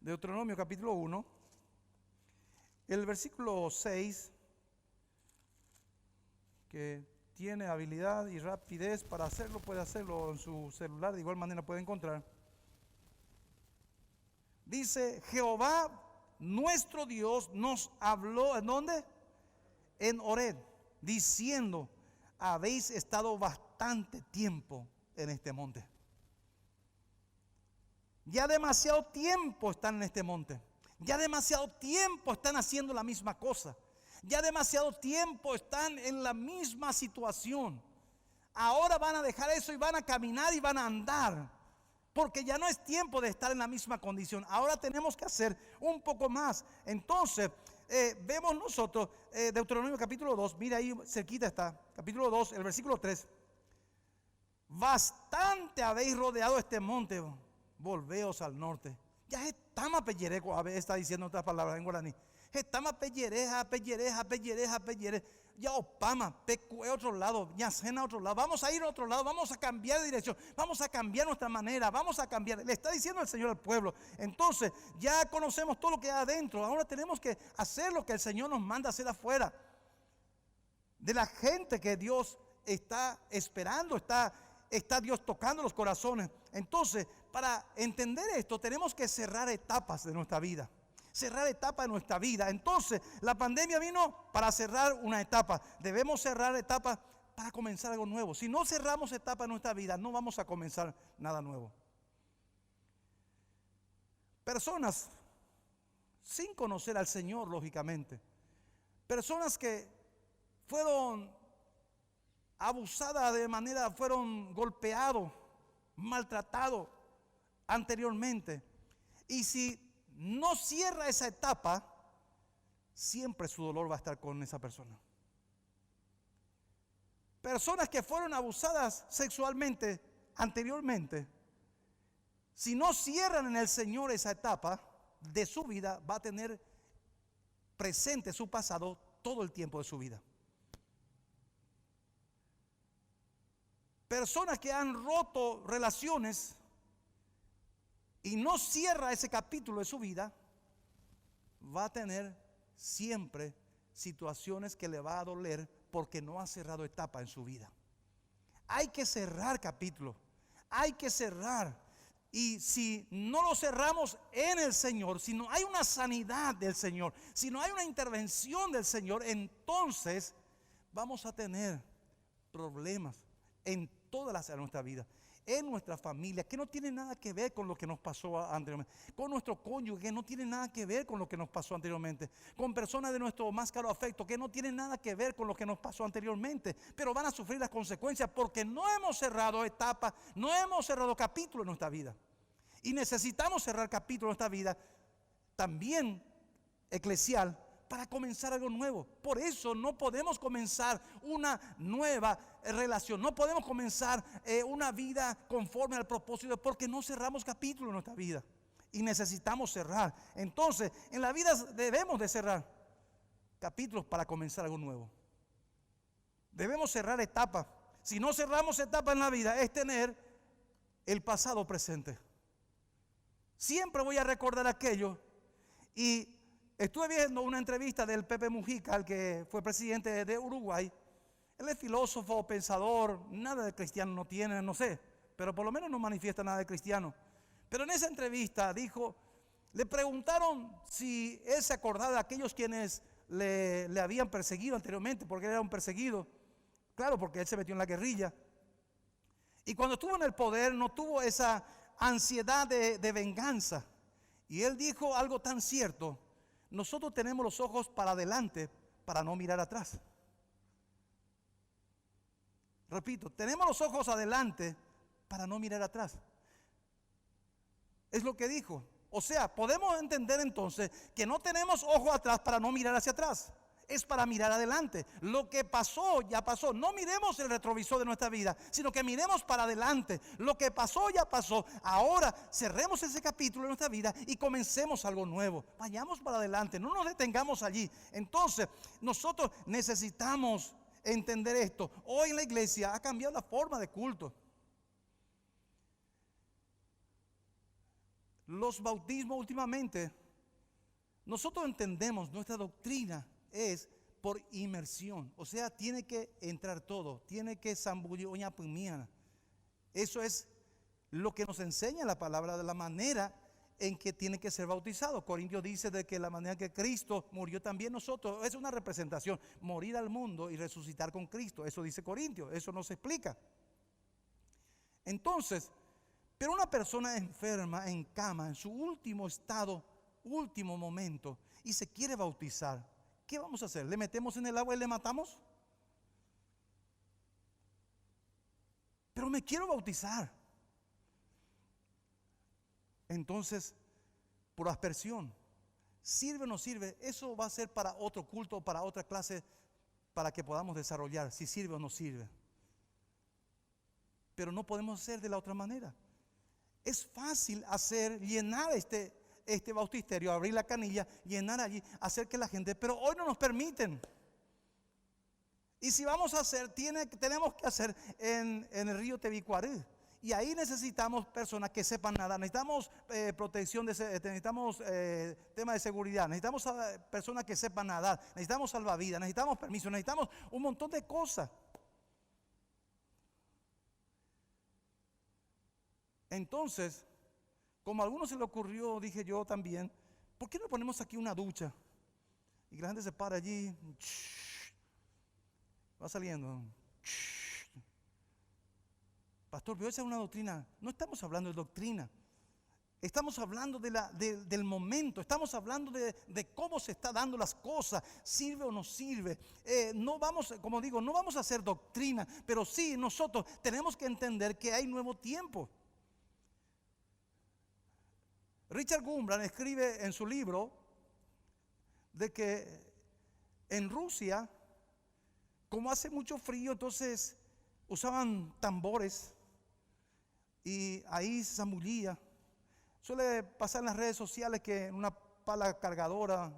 Deuteronomio capítulo 1, el versículo 6, que tiene habilidad y rapidez para hacerlo, puede hacerlo en su celular, de igual manera puede encontrar. Dice, Jehová nuestro Dios nos habló, ¿en dónde? En Horeb, diciendo, habéis estado bastante tiempo en este monte. Ya demasiado tiempo están en este monte. Ya demasiado tiempo están haciendo la misma cosa. Ya demasiado tiempo están en la misma situación. Ahora van a dejar eso y van a caminar y van a andar. Porque ya no es tiempo de estar en la misma condición. Ahora tenemos que hacer un poco más. Entonces, vemos nosotros Deuteronomio capítulo 2, mira ahí cerquita está, capítulo 2, el versículo 3. Bastante habéis rodeado este monte, volveos al norte. Ya estamos pellereco, a ver, está diciendo otras palabras en guaraní. Estamos pellereja. Ya opama, pecue a otro lado, ya cena a otro lado. Vamos a ir a otro lado, vamos a cambiar de dirección, vamos a cambiar nuestra manera, vamos a cambiar. Le está diciendo el Señor al pueblo. Entonces, ya conocemos todo lo que hay adentro. Ahora tenemos que hacer lo que el Señor nos manda hacer afuera. De la gente que Dios está esperando, está Dios tocando los corazones. Entonces, para entender esto, tenemos que cerrar etapas de nuestra vida. Cerrar etapas de nuestra vida. Entonces, la pandemia vino para cerrar una etapa. Debemos cerrar etapas para comenzar algo nuevo. Si no cerramos etapas de nuestra vida, no vamos a comenzar nada nuevo. Personas sin conocer al Señor, lógicamente. Personas que fueron abusadas de manera, fueron golpeados, maltratados anteriormente. Y si no cierra esa etapa, siempre su dolor va a estar con esa persona. Personas que fueron abusadas sexualmente anteriormente, si no cierran en el Señor esa etapa de su vida, va a tener presente su pasado todo el tiempo de su vida. Personas que han roto relaciones y no cierra ese capítulo de su vida, va a tener siempre situaciones que le va a doler porque no ha cerrado etapa en su vida. Hay que cerrar capítulos, hay que cerrar. Y si no lo cerramos en el Señor, si no hay una sanidad del Señor, si no hay una intervención del Señor, entonces vamos a tener problemas en todas las áreas de nuestra vida. En nuestra familia, que no tiene nada que ver con lo que nos pasó anteriormente, con nuestro cónyuge, que no tiene nada que ver con lo que nos pasó anteriormente, con personas de nuestro más caro afecto, que no tienen nada que ver con lo que nos pasó anteriormente, pero van a sufrir las consecuencias porque no hemos cerrado etapas, no hemos cerrado capítulos en nuestra vida. Y necesitamos cerrar capítulos en nuestra vida, también eclesial, para comenzar algo nuevo. Por eso no podemos comenzar una nueva relación, no podemos comenzar una vida conforme al propósito, porque no cerramos capítulos en nuestra vida y necesitamos cerrar. Entonces, en la vida debemos de cerrar capítulos para comenzar algo nuevo. Debemos cerrar etapas. Si no cerramos etapas en la vida, es tener el pasado presente. Siempre voy a recordar aquello. Y estuve viendo una entrevista del Pepe Mujica, el que fue presidente de Uruguay. Él es filósofo, pensador, nada de cristiano no tiene, no sé, pero por lo menos no manifiesta nada de cristiano. Pero en esa entrevista dijo, le preguntaron si él se acordaba de aquellos quienes le habían perseguido anteriormente, porque él era un perseguido. Claro, porque él se metió en la guerrilla. Y cuando estuvo en el poder no tuvo esa ansiedad de venganza. Y él dijo algo tan cierto: nosotros tenemos los ojos para adelante para no mirar atrás. Repito, tenemos los ojos adelante para no mirar atrás. Es lo que dijo. O sea, podemos entender entonces que no tenemos ojos atrás para no mirar hacia atrás. Es para mirar adelante. Lo que pasó, ya pasó. No miremos el retrovisor de nuestra vida, sino que miremos para adelante. Lo que pasó, ya pasó. Ahora cerremos ese capítulo de nuestra vida y comencemos algo nuevo. Vayamos para adelante, no nos detengamos allí. Entonces, nosotros necesitamos entender esto. Hoy en la iglesia ha cambiado la forma de culto. Los bautismos últimamente, nosotros entendemos, nuestra doctrina es por inmersión. O sea, tiene que entrar todo, tiene que zambullir oña pumía. Eso es lo que nos enseña la palabra, de la manera en que tiene que ser bautizado. Corintios dice de que la manera que Cristo murió también nosotros, es una representación, morir al mundo y resucitar con Cristo. Eso dice Corintios, eso no se explica. Entonces, pero una persona enferma, en cama, en su último estado, último momento, y se quiere bautizar, ¿qué vamos a hacer? ¿Le metemos en el agua y le matamos? Pero me quiero bautizar. Entonces, por aspersión, ¿sirve o no sirve? Eso va a ser para otro culto, para otra clase, para que podamos desarrollar si sirve o no sirve. Pero no podemos hacer de la otra manera. Es fácil hacer, llenar este bautisterio, abrir la canilla, llenar allí, hacer que la gente, pero hoy no nos permiten. Y si vamos a hacer, tenemos que hacer en el río Tebicuarí. Y ahí necesitamos personas que sepan nadar, necesitamos protección, necesitamos tema de seguridad, necesitamos personas que sepan nadar, necesitamos salvavidas, necesitamos permiso, necesitamos un montón de cosas. Entonces, como a algunos se le ocurrió, dije yo también, ¿por qué no ponemos aquí una ducha? Y que la gente se para allí, va saliendo. Pastor, pero esa es una doctrina. No estamos hablando de doctrina. Estamos hablando del momento. Estamos hablando de cómo se están dando las cosas. ¿Sirve o no sirve? No vamos, como digo, no vamos a hacer doctrina. Pero sí, nosotros tenemos que entender que hay nuevo tiempo. Richard Gumbran escribe en su libro de que en Rusia, como hace mucho frío, entonces usaban tambores y ahí se zambullía. Suele pasar en las redes sociales que en una pala cargadora,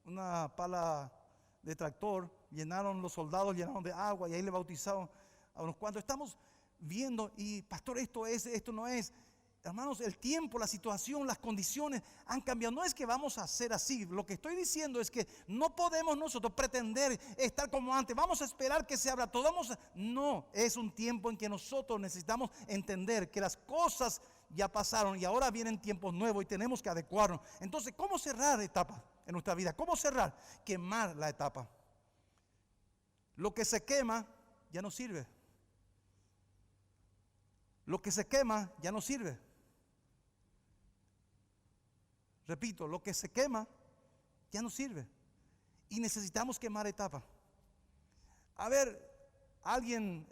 una pala de tractor, llenaron los soldados, llenaron de agua y ahí le bautizaron a unos cuantos. Estamos viendo, y pastor, esto no es. Hermanos, el tiempo, la situación, las condiciones han cambiado. No es que vamos a hacer así. Lo que estoy diciendo es que no podemos nosotros pretender estar como antes. Vamos a esperar que se abra todo. No, es un tiempo en que nosotros necesitamos entender que las cosas ya pasaron y ahora vienen tiempos nuevos y tenemos que adecuarnos. Entonces, ¿cómo cerrar etapas en nuestra vida? ¿Cómo cerrar? Quemar la etapa. Lo que se quema ya no sirve. Lo que se quema ya no sirve. Repito, lo que se quema ya no sirve. Y necesitamos quemar etapa. A ver, alguien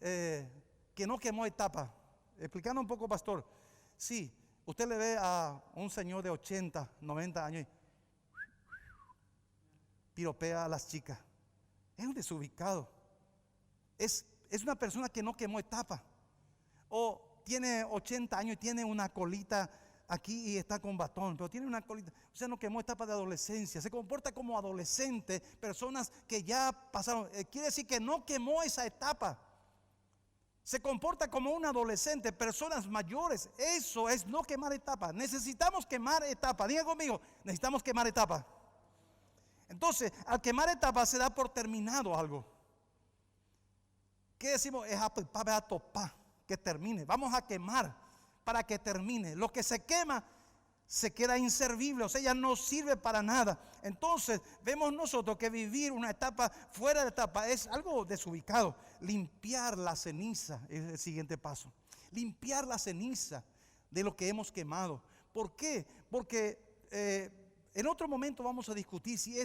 que no quemó etapa. Explicando un poco, pastor. Sí, usted le ve a un señor de 80, 90 años y piropea a las chicas. Es un desubicado. Es una persona que no quemó etapa. O tiene 80 años y tiene una colita aquí y está con bastón, pero tiene una colita. O sea, no quemó etapa de adolescencia. Se comporta como adolescente, personas que ya pasaron. Quiere decir que no quemó esa etapa. Se comporta como un adolescente, personas mayores. Eso es no quemar etapa. Necesitamos quemar etapa. Diga conmigo, necesitamos quemar etapa. Entonces, al quemar etapa se da por terminado algo. ¿Qué decimos? Es a topar, que termine. Vamos a quemar para que termine. Lo que se quema se queda inservible, o sea, ya no sirve para nada. Entonces, vemos nosotros que vivir una etapa fuera de etapa es algo desubicado. Limpiar la ceniza es el siguiente paso. Limpiar la ceniza de lo que hemos quemado. ¿Por qué? Porque en otro momento vamos a discutir si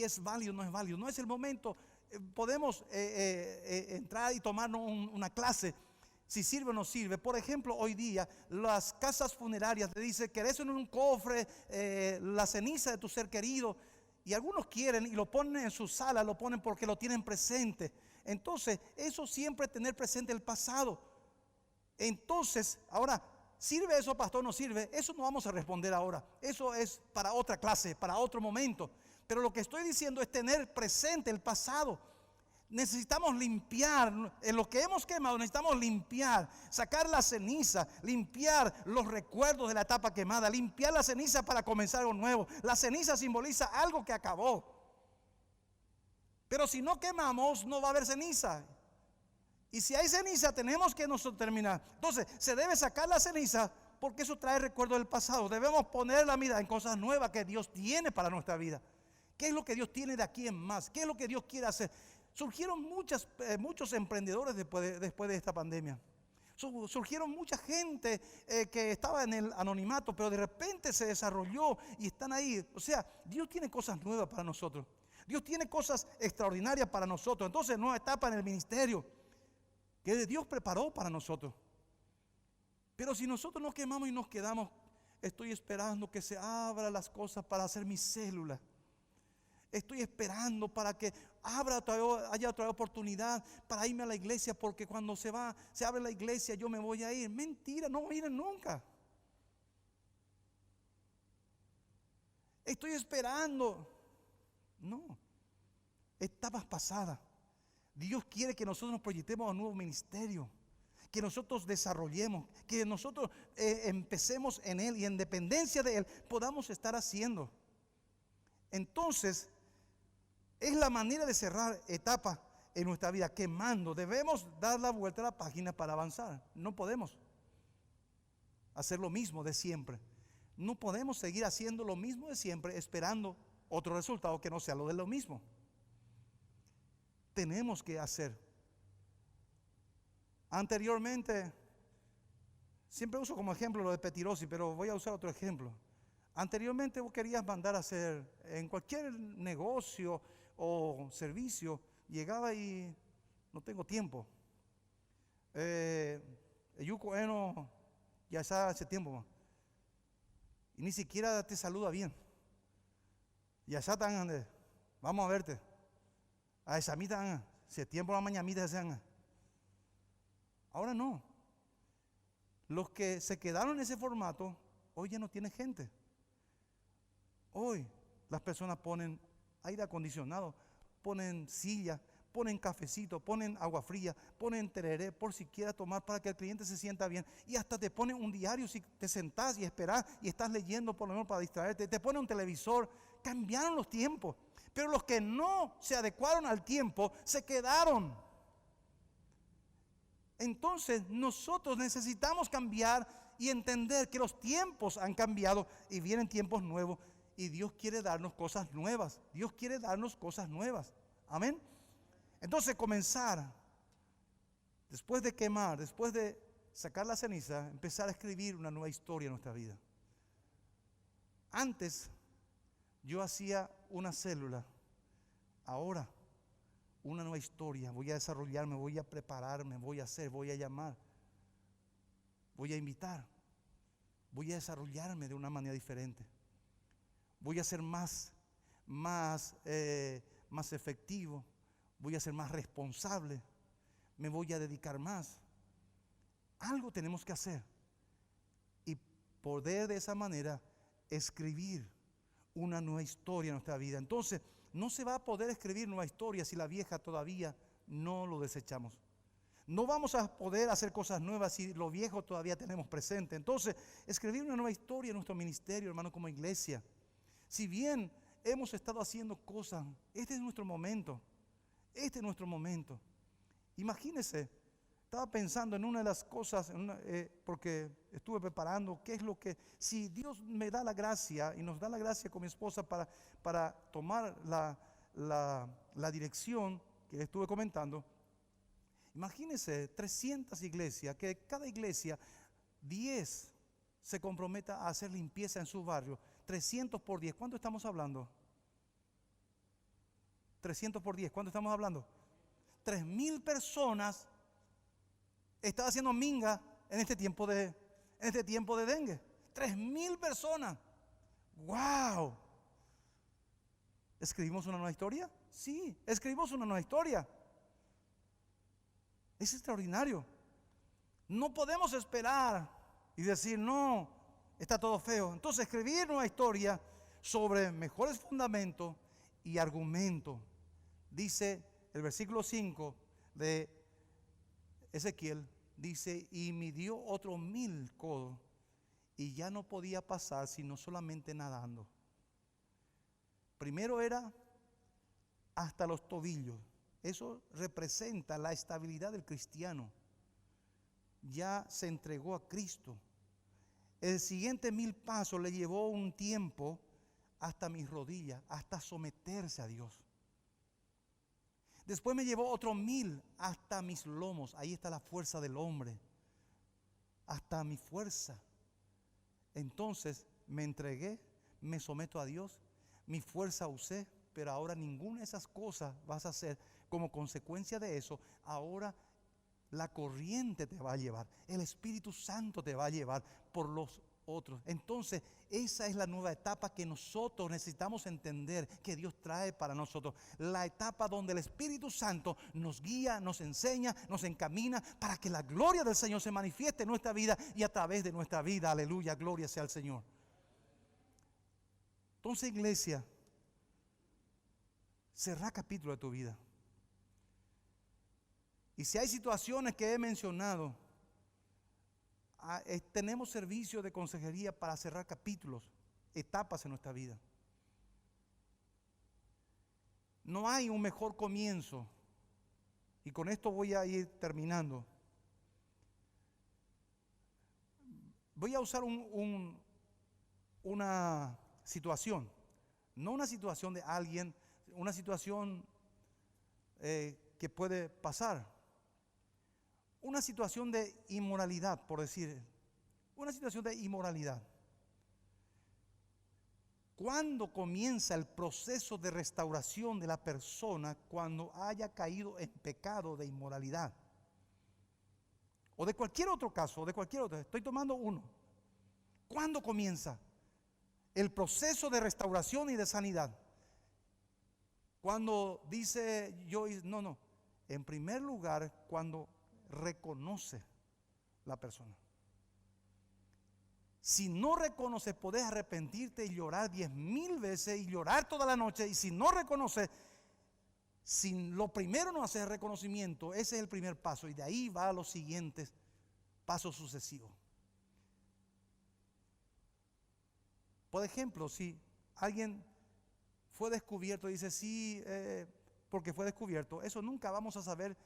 es válido o no es válido. No es el momento. Podemos entrar y tomarnos una clase si sirve o no sirve. Por ejemplo, hoy día las casas funerarias te dicen: ¿querés en un cofre la ceniza de tu ser querido? Y algunos quieren y lo ponen en su sala, lo ponen porque lo tienen presente. Entonces, eso siempre tener presente el pasado. Entonces, ahora, ¿sirve eso, pastor? ¿No sirve? Eso no vamos a responder ahora. Eso es para otra clase, para otro momento. Pero lo que estoy diciendo es tener presente el pasado. Necesitamos limpiar, en lo que hemos quemado necesitamos limpiar, sacar la ceniza, limpiar los recuerdos de la etapa quemada, limpiar la ceniza para comenzar algo nuevo. La ceniza simboliza algo que acabó. Pero si no quemamos, no va a haber ceniza. Y si hay ceniza, tenemos que nosotros terminar. Entonces, se debe sacar la ceniza porque eso trae recuerdo del pasado. Debemos poner la mirada en cosas nuevas que Dios tiene para nuestra vida. ¿Qué es lo que Dios tiene de aquí en más? ¿Qué es lo que Dios quiere hacer? Surgieron muchos emprendedores después de esta pandemia. Surgieron mucha gente que estaba en el anonimato, pero de repente se desarrolló y están ahí. O sea, Dios tiene cosas nuevas para nosotros. Dios tiene cosas extraordinarias para nosotros. Entonces, nueva etapa en el ministerio que Dios preparó para nosotros. Pero si nosotros nos quemamos y nos quedamos, estoy esperando que se abran las cosas para hacer mi célula. Estoy esperando para que haya otra oportunidad para irme a la iglesia, porque cuando se abre la iglesia yo me voy a ir. Mentira, no voy a ir nunca. Estoy esperando. No, etapas pasadas. Dios quiere que nosotros nos proyectemos a un nuevo ministerio, que nosotros desarrollemos, que nosotros empecemos en Él y en dependencia de Él podamos estar haciendo. Entonces, es la manera de cerrar etapas en nuestra vida, quemando. Debemos dar la vuelta a la página para avanzar. No podemos hacer lo mismo de siempre. No podemos seguir haciendo lo mismo de siempre esperando otro resultado que no sea lo de lo mismo. Tenemos que hacer. Anteriormente, siempre uso como ejemplo lo de Petirosi, pero voy a usar otro ejemplo. Anteriormente vos querías mandar a hacer en cualquier negocio o servicio, llegaba y no tengo tiempo. Yuko Eno ya está hace tiempo y ni siquiera te saluda bien. Ya está tan, vamos a verte. A esa mitad, hace tiempo la mañana sean. Ahora no. Los que se quedaron en ese formato, hoy ya no tiene gente. Hoy las personas ponen aire acondicionado, ponen silla, ponen cafecito, ponen agua fría, ponen tereré por si quiera tomar para que el cliente se sienta bien. Y hasta te ponen un diario si te sentás y esperás y estás leyendo por lo menos para distraerte. Te ponen un televisor. Cambiaron los tiempos. Pero los que no se adecuaron al tiempo se quedaron. Entonces nosotros necesitamos cambiar y entender que los tiempos han cambiado y vienen tiempos nuevos. Y Dios quiere darnos cosas nuevas. Dios quiere darnos cosas nuevas. Amén. Entonces comenzar, después de quemar, después de sacar la ceniza, empezar a escribir una nueva historia en nuestra vida. Antes yo hacía una célula. Ahora una nueva historia. Voy a desarrollarme, voy a prepararme, voy a hacer, voy a llamar, voy a invitar. Voy a desarrollarme de una manera diferente. Voy a ser más efectivo. Voy a ser más responsable. Me voy a dedicar más. Algo tenemos que hacer. Y poder de esa manera escribir una nueva historia en nuestra vida. Entonces, no se va a poder escribir nueva historia si la vieja todavía no lo desechamos. No vamos a poder hacer cosas nuevas si lo viejo todavía tenemos presente. Entonces, escribir una nueva historia en nuestro ministerio, hermano, como iglesia. Si bien hemos estado haciendo cosas, este es nuestro momento. Este es nuestro momento. Imagínense, estaba pensando en una de las cosas, porque estuve preparando, qué es lo que, si Dios me da la gracia y nos da la gracia con mi esposa para tomar la dirección que estuve comentando. Imagínense 300 iglesias, que cada iglesia 10 se comprometa a hacer limpieza en su barrio. 300 por 10, ¿cuánto estamos hablando? 300 por 10, ¿cuánto estamos hablando? 3,000 personas están haciendo minga en este tiempo de dengue. 3,000 personas. ¡Wow! ¿Escribimos una nueva historia? Sí, escribimos una nueva historia. Es extraordinario. No podemos esperar y decir, no, está todo feo. Entonces, escribir una historia sobre mejores fundamentos y argumentos. Dice el versículo 5 de Ezequiel, dice, y midió otros 1,000 codos y ya no podía pasar sino solamente nadando. Primero era hasta los tobillos. Eso representa la estabilidad del cristiano. Ya se entregó a Cristo. El siguiente 1,000 pasos le llevó un tiempo hasta mis rodillas, hasta someterse a Dios. Después me llevó otros 1,000 hasta mis lomos. Ahí está la fuerza del hombre. Hasta mi fuerza. Entonces me entregué, me someto a Dios, mi fuerza usé, pero ahora ninguna de esas cosas vas a hacer. Como consecuencia de eso, ahora la corriente te va a llevar, el Espíritu Santo te va a llevar por los otros. Entonces, esa es la nueva etapa que nosotros necesitamos entender que Dios trae para nosotros. La etapa donde el Espíritu Santo nos guía, nos enseña, nos encamina para que la gloria del Señor se manifieste en nuestra vida y a través de nuestra vida. Aleluya, gloria sea al Señor. Entonces, iglesia, cerrá capítulo de tu vida. Y si hay situaciones que he mencionado, tenemos servicios de consejería para cerrar capítulos, etapas en nuestra vida. No hay un mejor comienzo. Y con esto voy a ir terminando. Voy a usar una situación. No una situación de alguien, una situación que puede pasar. Una situación de inmoralidad, por decir, una situación de inmoralidad. ¿Cuándo comienza el proceso de restauración de la persona cuando haya caído en pecado de inmoralidad? O de cualquier otro caso, de cualquier otro, estoy tomando uno. ¿Cuándo comienza el proceso de restauración y de sanidad? Cuando dice no, en primer lugar, cuando reconoce la persona. Si no reconoces, podés arrepentirte y llorar 10,000 veces y llorar toda la noche. Y si no reconoces, si lo primero no haces reconocimiento, ese es el primer paso. Y de ahí va a los siguientes pasos sucesivos. Por ejemplo, si alguien fue descubierto y dice sí, porque fue descubierto, eso nunca vamos a saber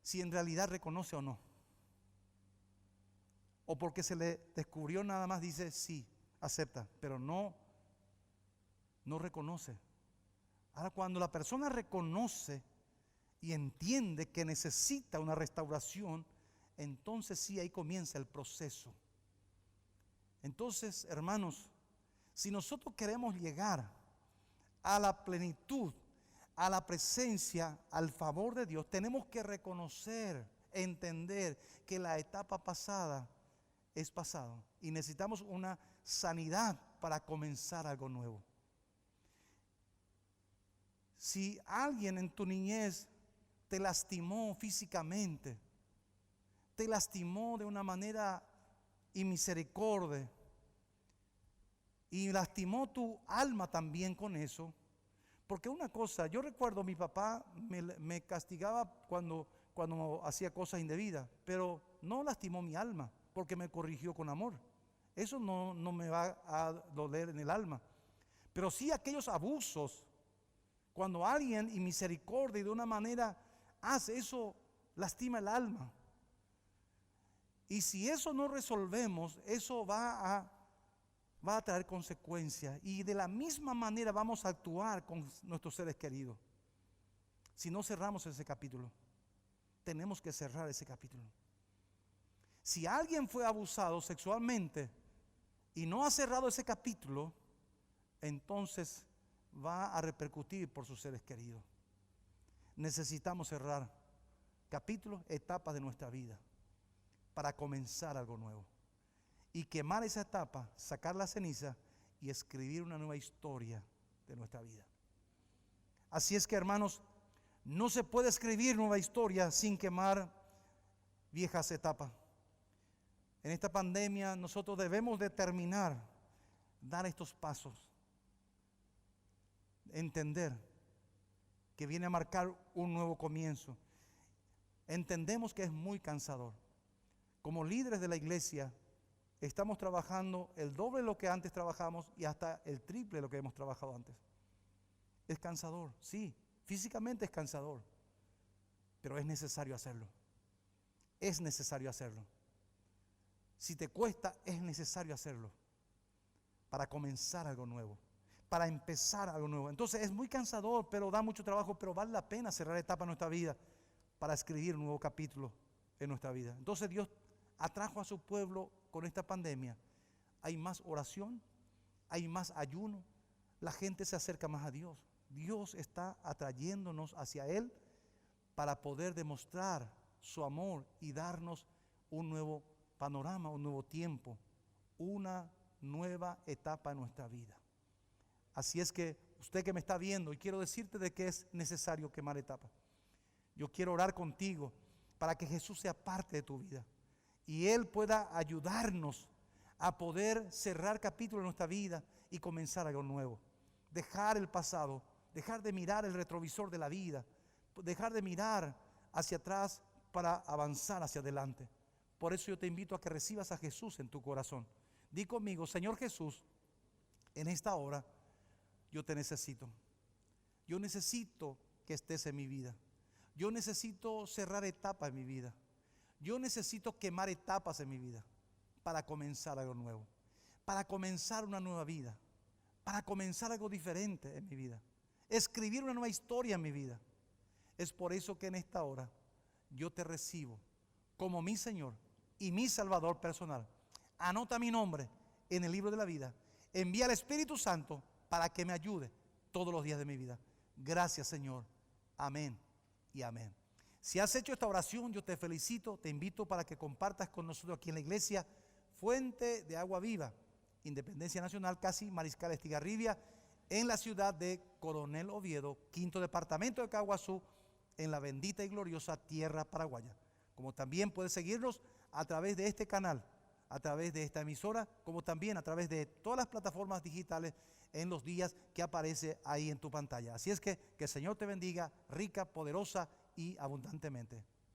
si en realidad reconoce o no. O porque se le descubrió nada más dice sí, acepta, pero no reconoce. Ahora, cuando la persona reconoce y entiende que necesita una restauración, entonces sí, ahí comienza el proceso. Entonces, hermanos, si nosotros queremos llegar a la plenitud, a la presencia, al favor de Dios, tenemos que reconocer, entender que la etapa pasada es pasado y necesitamos una sanidad para comenzar algo nuevo. Si alguien en tu niñez te lastimó físicamente, te lastimó de una manera inmisericordia, Y lastimó tu alma también con eso. Porque una cosa, yo recuerdo mi papá me castigaba cuando hacía cosas indebidas, pero no lastimó mi alma porque me corrigió con amor. Eso no me va a doler en el alma. Pero sí aquellos abusos, cuando alguien y misericordia y de una manera hace eso, lastima el alma. Y si eso no resolvemos, eso va a traer consecuencias. Y de la misma manera vamos a actuar con nuestros seres queridos. Si no cerramos ese capítulo, tenemos que cerrar ese capítulo. Si alguien fue abusado sexualmente y no ha cerrado ese capítulo, entonces va a repercutir por sus seres queridos. Necesitamos cerrar capítulos, etapas de nuestra vida para comenzar algo nuevo. Y quemar esa etapa, sacar la ceniza y escribir una nueva historia de nuestra vida. Así es que, hermanos, no se puede escribir nueva historia sin quemar viejas etapas. En esta pandemia nosotros debemos determinar, dar estos pasos, entender que viene a marcar un nuevo comienzo. Entendemos que es muy cansador. Como líderes de la iglesia, estamos trabajando el doble de lo que antes trabajamos y hasta el triple de lo que hemos trabajado antes. Es cansador, sí, físicamente es cansador, pero es necesario hacerlo. Es necesario hacerlo. Si te cuesta, es necesario hacerlo para comenzar algo nuevo, para empezar algo nuevo. Entonces es muy cansador, pero da mucho trabajo, pero vale la pena cerrar etapas en nuestra vida para escribir un nuevo capítulo en nuestra vida. Entonces Dios atrajo a su pueblo con esta pandemia. Hay más oración, hay más ayuno, la gente se acerca más a Dios. Dios está atrayéndonos hacia Él para poder demostrar su amor y darnos un nuevo panorama, un nuevo tiempo, una nueva etapa en nuestra vida. Así es que usted que me está viendo, y quiero decirte de que es necesario quemar etapas. Yo quiero orar contigo para que Jesús sea parte de tu vida y Él pueda ayudarnos a poder cerrar capítulos de nuestra vida y comenzar algo nuevo. Dejar el pasado, dejar de mirar el retrovisor de la vida, dejar de mirar hacia atrás para avanzar hacia adelante. Por eso yo te invito a que recibas a Jesús en tu corazón. Di conmigo: Señor Jesús, en esta hora yo te necesito. Yo necesito que estés en mi vida. Yo necesito cerrar etapas en mi vida. Yo necesito quemar etapas en mi vida para comenzar algo nuevo, para comenzar una nueva vida, para comenzar algo diferente en mi vida, escribir una nueva historia en mi vida. Es por eso que en esta hora yo te recibo como mi Señor y mi Salvador personal. Anota mi nombre en el libro de la vida. Envía al Espíritu Santo para que me ayude todos los días de mi vida. Gracias, Señor. Amén y amén. Si has hecho esta oración, yo te felicito, te invito para que compartas con nosotros aquí en la iglesia Fuente de Agua Viva, Independencia Nacional, casi Mariscal Estigarribia, en la ciudad de Coronel Oviedo, 5º departamento de Caguazú, en la bendita y gloriosa tierra paraguaya. Como también puedes seguirnos a través de este canal, a través de esta emisora, como también a través de todas las plataformas digitales en los días que aparece ahí en tu pantalla. Así es que el Señor te bendiga rica, poderosa y abundantemente.